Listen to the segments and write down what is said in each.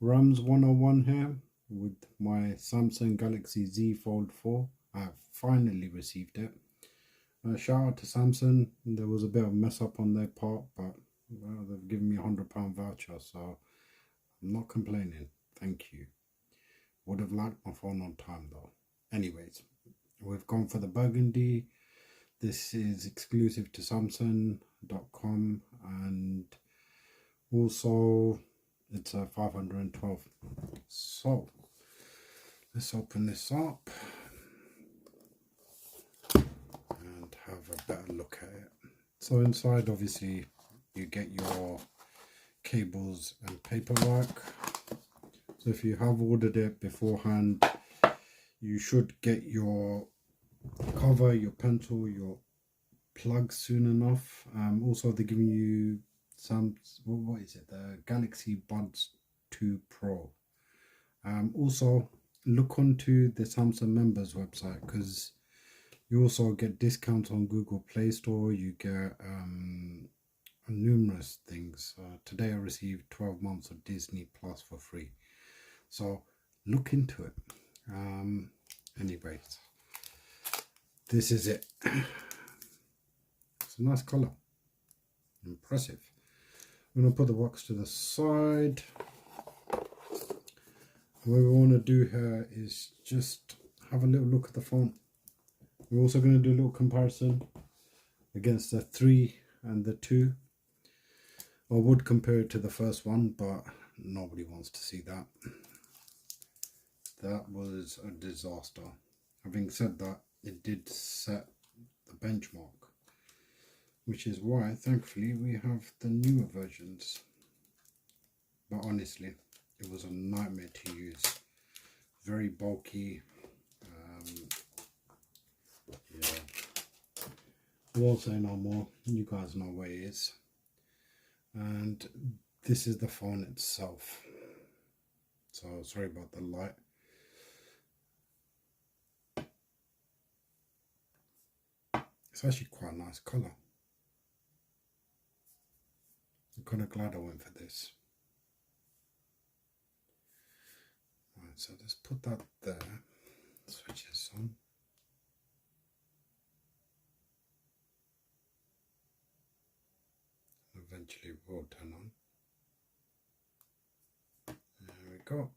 Rams 101 here with my Samsung Galaxy Z Fold 4. I've finally received it. Shout out to Samsung. There was a bit of a mess up on their part, but well, they've given me a £100 voucher, so I'm not complaining. Thank you. Would have liked my phone on time though. Anyways, we've gone for the burgundy. This is exclusive to Samsung.com, and also it's a 512. So let's open this up and have a better look at it. So inside, obviously, you get your cables and paperwork. So if you have ordered it beforehand, you should get your cover, your pencil, your plugs soon enough. Also, they're giving you some, what is it, the Galaxy Buds 2 Pro. Also, look onto the Samsung members website, because you also get discounts on Google Play Store. You get numerous things. Today I received 12 months of Disney Plus for free. So look into it. Anyways, this is it. It's a nice color. Impressive. I'm going to put the box to the side. What we want to do here is just have a little look at the phone. We're also going to do a little comparison against the 3 and the 2. I would compare it to the first one, but nobody wants to see that. That was a disaster. Having said that, it did set the benchmark, which is why thankfully we have the newer versions. But honestly, it was a nightmare to use. Very bulky. Yeah, I won't say no more. You guys know where it is. And this is the phone itself. So sorry about the light. It's actually quite a nice colour. I'm kind of glad I went for this. Right, so let's put that there. Switch this on. Eventually it will turn on. There we go.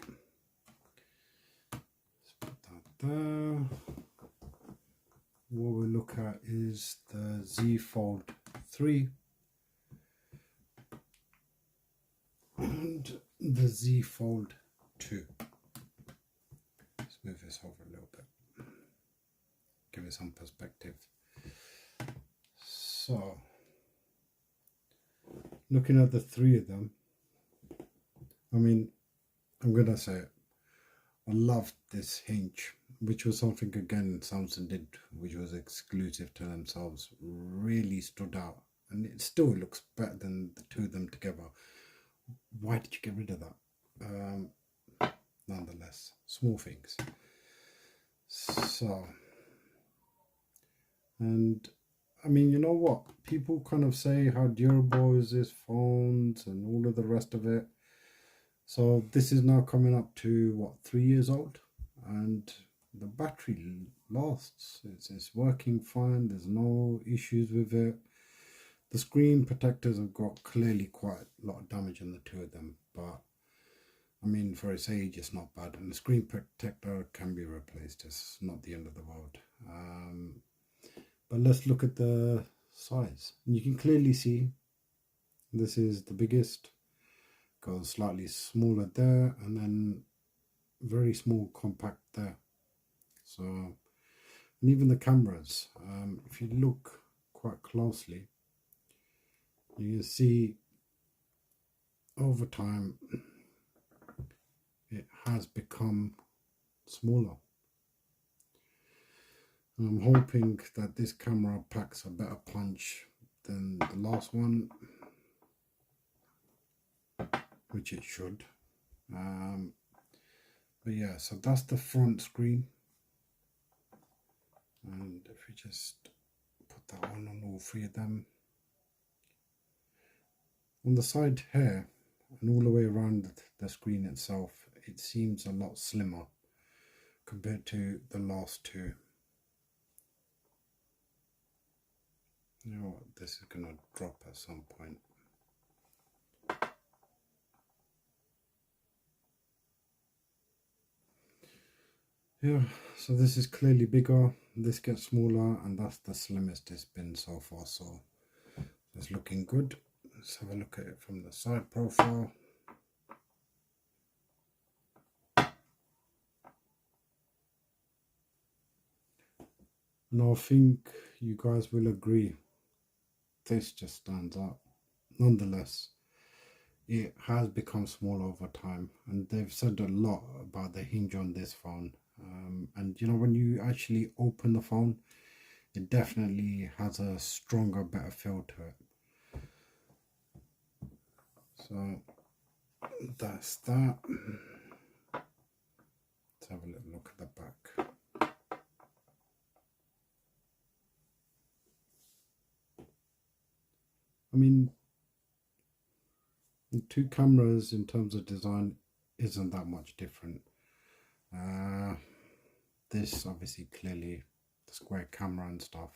Let's put that there. What we look at is the Z Fold 3 and the Z Fold 2. Let's move this over a little bit, give it some perspective. So, looking at the 3 of them, I mean, I'm gonna say it, I loved this hinge, which was something again Samsung did, which was exclusive to themselves. Really stood out, and it still looks better than the 2 of them together. Why did you get rid of that? Nonetheless, small things. So, and I mean, you know what, people kind of say how durable is this phones and all of the rest of it. So this is now coming up to what, 3 years old, and the battery lasts. It's working fine. There's no issues with it. The screen protectors have got clearly quite a lot of damage on the 2 of them, but I mean, for its age, it's not bad. And the screen protector can be replaced. It's not the end of the world. But let's look at the size. And you can clearly see this is the biggest. Goes slightly smaller there, and then very small compact there. So, and even the cameras, if you look quite closely, you can see over time it has become smaller. And I'm hoping that this camera packs a better punch than the last one, which it should. But yeah, so that's the front screen. And if we just put that on all 3 of them. On the side here, and all the way around the screen itself, it seems a lot slimmer compared to the last two. You know what, this is going to drop at some point. Yeah, so this is clearly bigger, this gets smaller, and that's the slimmest it's been so far, so it's looking good. Let's have a look at it from the side profile. And I think you guys will agree, this just stands out. Nonetheless, it has become small over time, and they've said a lot about the hinge on this phone. And you know, when you actually open the phone, it definitely has a stronger, better feel to it. So that's that. Let's have a little look at the back. I mean, the two cameras in terms of design isn't that much different. This obviously clearly the square camera and stuff.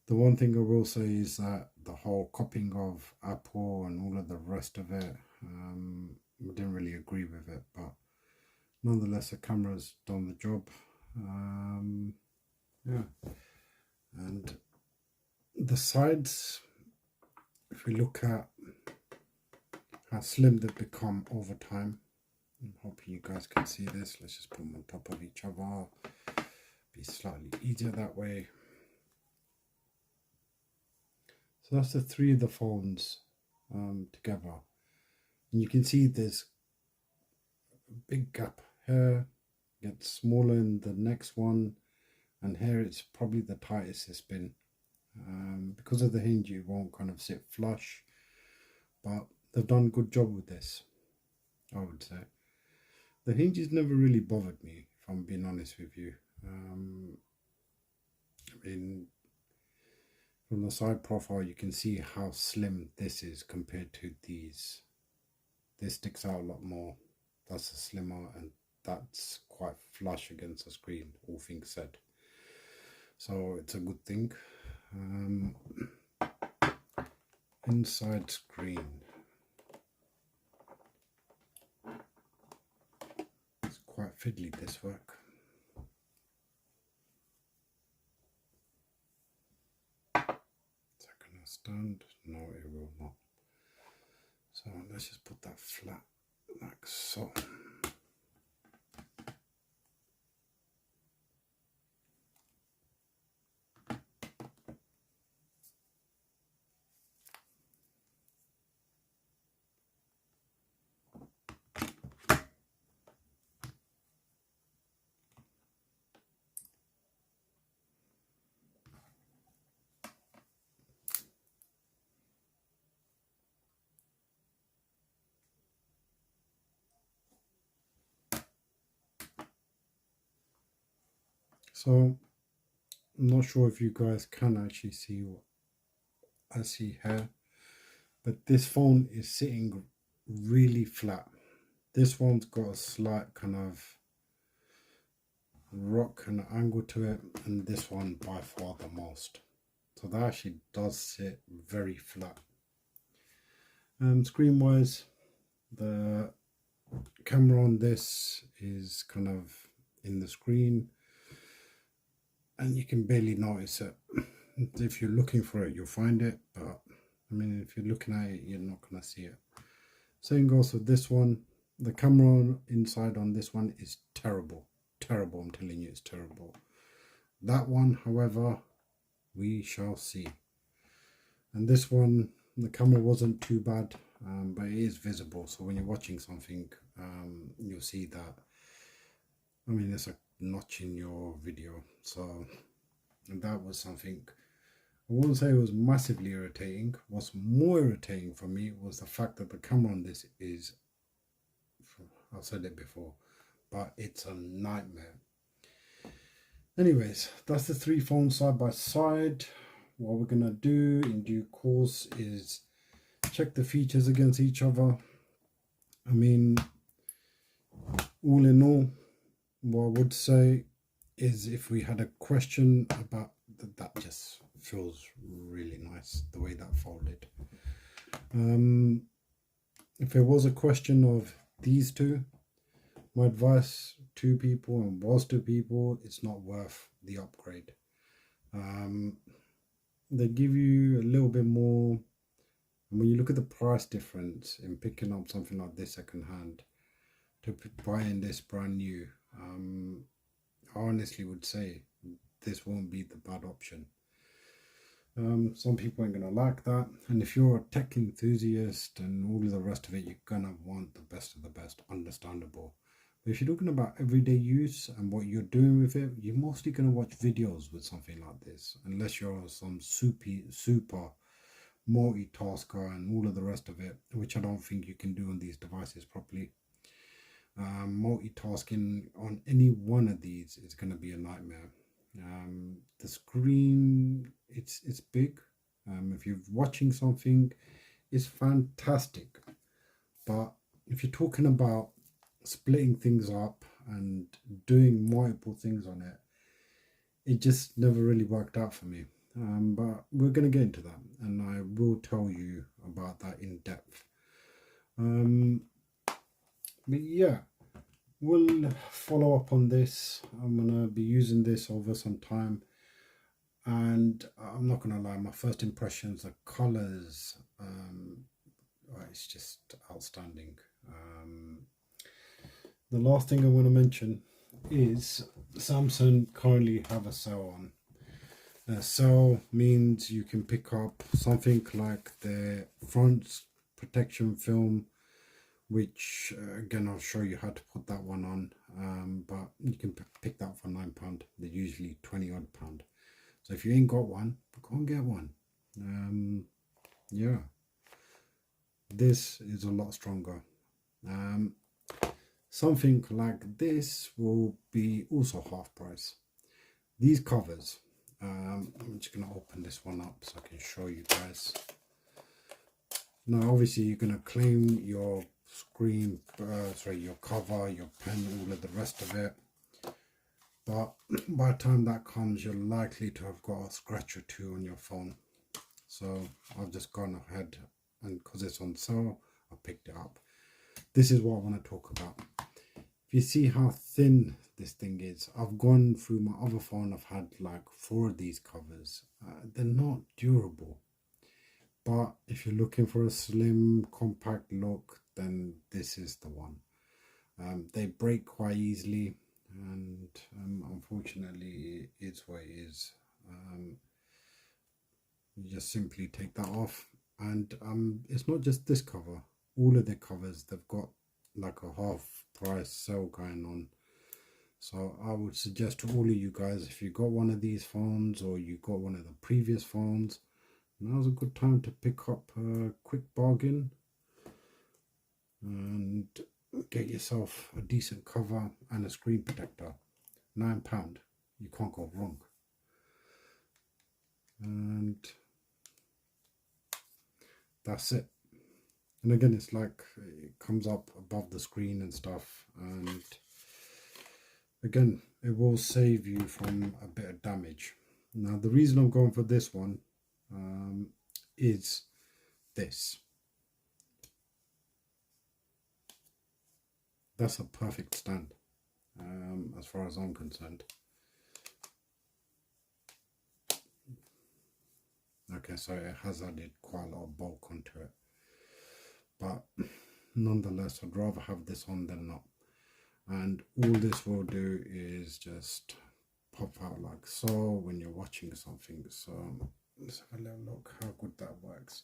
The one thing I will say is that the whole copying of Apple and all of the rest of it, I didn't really agree with it, but nonetheless the camera's done the job. Yeah, and the sides, if we look at how slim they've become over time, I'm hoping you guys can see this. Let's just put them on top of each other. Be slightly easier that way. So that's the three of the phones together. And you can see there's a big gap here. Gets smaller in the next one. And here it's probably the tightest it's been. Because of the hinge, it won't kind of sit flush. But they've done a good job with this, I would say. The hinges never really bothered me, if I'm being honest with you. I mean, from the side profile, you can see how slim this is compared to these. This sticks out a lot more. That's a slimmer, and that's quite flush against the screen, all things said. So it's a good thing. Inside screen. Quite fiddly, this work. Is that going to stand? No, it will not. So let's just put that flat like so. So I'm not sure if you guys can actually see what I see here, but this phone is sitting really flat. This one's got a slight kind of rock and angle to it, and this one by far the most. So that actually does sit very flat. Screen wise, the camera on this is kind of in the screen, and you can barely notice it. If you're looking for it, you'll find it, but I mean, if you're looking at it, you're not going to see it. Same goes with this one. The camera inside on this one is terrible. Terrible, I'm telling you, it's terrible. That one, however, we shall see. And this one, the camera wasn't too bad, but it is visible. So when you're watching something, you'll see that. I mean, it's a notch in your video. So that was something. I won't say it was massively irritating. What's more irritating for me was the fact that the camera on this is, I've said it before, but it's a nightmare. Anyways, that's the three phones side by side. What we're gonna do in due course is check the features against each other. I mean, all in all, what I would say is if we had a question about that just feels really nice the way that folded. If it was a question of these two, my advice to people, and was to people, it's not worth the upgrade. They give you a little bit more, and when you look at the price difference in picking up something like this second hand to buying this brand new, I honestly would say this won't be the bad option. Some people ain't gonna like that, and if you're a tech enthusiast and all of the rest of it, you're gonna want the best of the best, understandable. But if you're talking about everyday use and what you're doing with it, you're mostly gonna watch videos with something like this, unless you're some super multitasker and all of the rest of it, which I don't think you can do on these devices properly. Multitasking on any one of these is going to be a nightmare. The screen, it's big. If you're watching something, it's fantastic. But if you're talking about splitting things up and doing multiple things on it, it just never really worked out for me. But we're going to get into that, and I will tell you about that in depth. But yeah, we'll follow up on this. I'm going to be using this over some time, and I'm not going to lie, my first impressions, the colors, it's just outstanding. The last thing I want to mention is Samsung currently have a sale on. A sale means you can pick up something like the front protection film, which again I'll show you how to put that one on, but you can pick that for £9. They're usually 20 odd pound. So if you ain't got one, go and get one. Yeah, this is a lot stronger. Something like this will be also half price. These covers, I'm just going to open this one up so I can show you guys. Now obviously you're going to claim your screen, your cover, your pen, all of the rest of it, but by the time that comes, you're likely to have got a scratch or two on your phone. So I've just gone ahead, and because it's on sale, I picked it up. This is what I want to talk about. If you see how thin this thing is, I've gone through my other phone, I've had like 4 of these covers. They're not durable. But if you're looking for a slim, compact look, then this is the one. They break quite easily, and unfortunately, it's what it is. You just simply take that off, and it's not just this cover. All of the covers, they've got like a half price sale going on. So I would suggest to all of you guys, if you got one of these phones or you got one of the previous phones, now's a good time to pick up a quick bargain and get yourself a decent cover and a screen protector. £9, you can't go wrong. And that's it. And again, it's like it comes up above the screen and stuff, and again, it will save you from a bit of damage. Now the reason I'm going for this one is this. That's a perfect stand, as far as I'm concerned. Okay, so it has added quite a lot of bulk onto it, but nonetheless, I'd rather have this on than not. And all this will do is just pop out like so when you're watching something. So let's have a little look how good that works.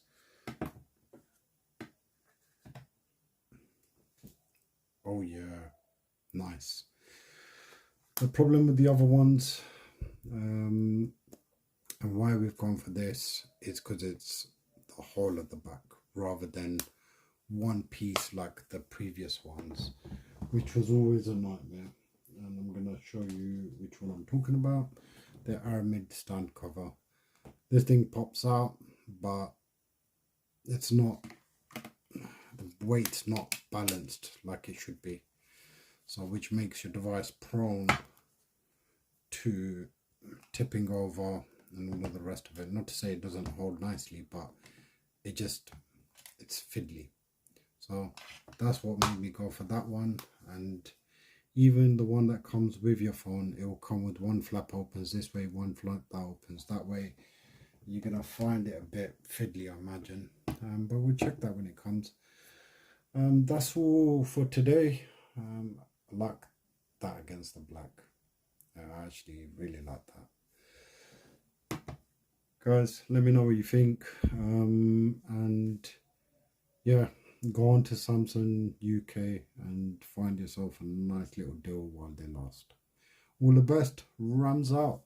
Oh yeah, nice. The problem with the other ones, and why we've gone for this, is because it's the whole of the back rather than one piece like the previous ones, which was always a nightmare. And I'm going to show you which one I'm talking about. The Aramid stand cover. This thing pops out, but it's not, the weight's not balanced like it should be, so which makes your device prone to tipping over and all of the rest of it. Not to say it doesn't hold nicely, but it's fiddly. So that's what made me go for that one. And even the one that comes with your phone, it will come with one flap opens this way, one flap that opens that way. You're gonna find it a bit fiddly, I imagine, but we'll check that when it comes. That's all for today. I like that against the black. I actually really like that. Guys, let me know what you think. And yeah, go on to Samsung UK and find yourself a nice little deal while they last. All the best. Rams out.